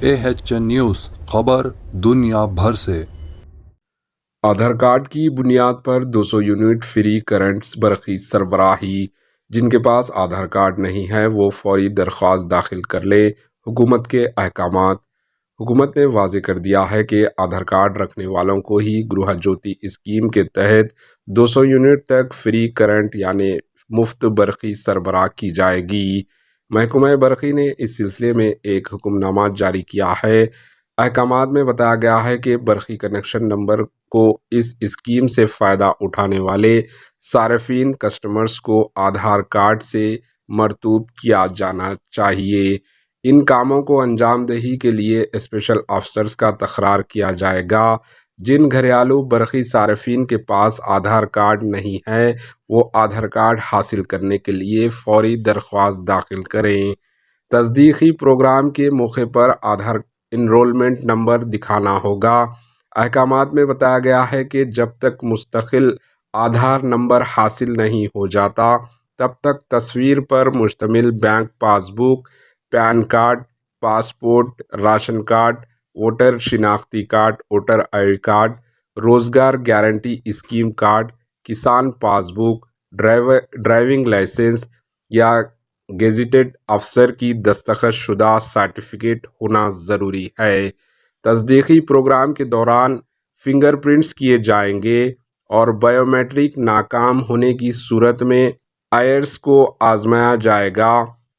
AHN news خبر دنیا بھر سے۔ آدھار کارڈ کی بنیاد پر 200 یونٹ فری کرنٹ برقی سربراہی۔ جن کے پاس آدھار کارڈ نہیں ہے وہ فوری درخواست داخل کر لیں۔ حکومت کے احکامات۔ حکومت نے واضح کر دیا ہے کہ آدھار کارڈ رکھنے والوں کو ہی گروہ جوتی اسکیم کے تحت 200 یونٹ تک فری کرنٹ یعنی مفت برقی سربراہ کی جائے گی۔ محکمہ برقی نے اس سلسلے میں ایک حکم نامہ جاری کیا ہے۔ احکامات میں بتایا گیا ہے کہ برقی کنیکشن نمبر کو اس اسکیم سے فائدہ اٹھانے والے صارفین کسٹمرز کو آدھار کارڈ سے مرطوب کیا جانا چاہیے۔ ان کاموں کو انجام دہی کے لیے اسپیشل آفیسرز کا تخرر کیا جائے گا۔ جن گھریلو برقی صارفین کے پاس آدھار کارڈ نہیں ہے وہ آدھار کارڈ حاصل کرنے کے لیے فوری درخواست داخل کریں۔ تصدیقی پروگرام کے موقع پر آدھار انرولمنٹ نمبر دکھانا ہوگا۔ احکامات میں بتایا گیا ہے کہ جب تک مستقل آدھار نمبر حاصل نہیں ہو جاتا تب تک تصویر پر مشتمل bank passbook, PAN card, passport, ration card, voter شناختی card, voter I D card, روزگار گارنٹی اسکیم کارڈ، کسان پاس بک، ڈرائیونگ لائسنس یا گیزیٹڈ افسر کی دستخط شدہ سرٹیفکیٹ ہونا ضروری ہے۔ تصدیقی پروگرام کے دوران فنگر پرنٹس کیے جائیں گے اور بائیو میٹرک ناکام ہونے کی صورت میں آئرس کو آزمایا جائے گا۔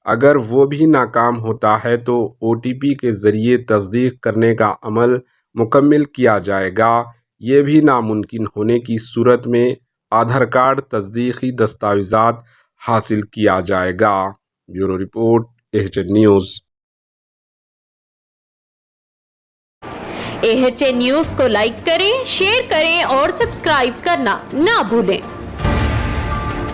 اگر وہ بھی ناکام ہوتا ہے تو OTP کے ذریعے تصدیق کرنے کا عمل مکمل کیا جائے گا۔ یہ بھی ناممکن ہونے کی صورت میں آدھار کارڈ تصدیقی دستاویزات حاصل کیا جائے گا۔ Bureau report AHN news. AHN news کو لائک کریں، شیئر کریں اور سبسکرائب کرنا نہ بھولیں۔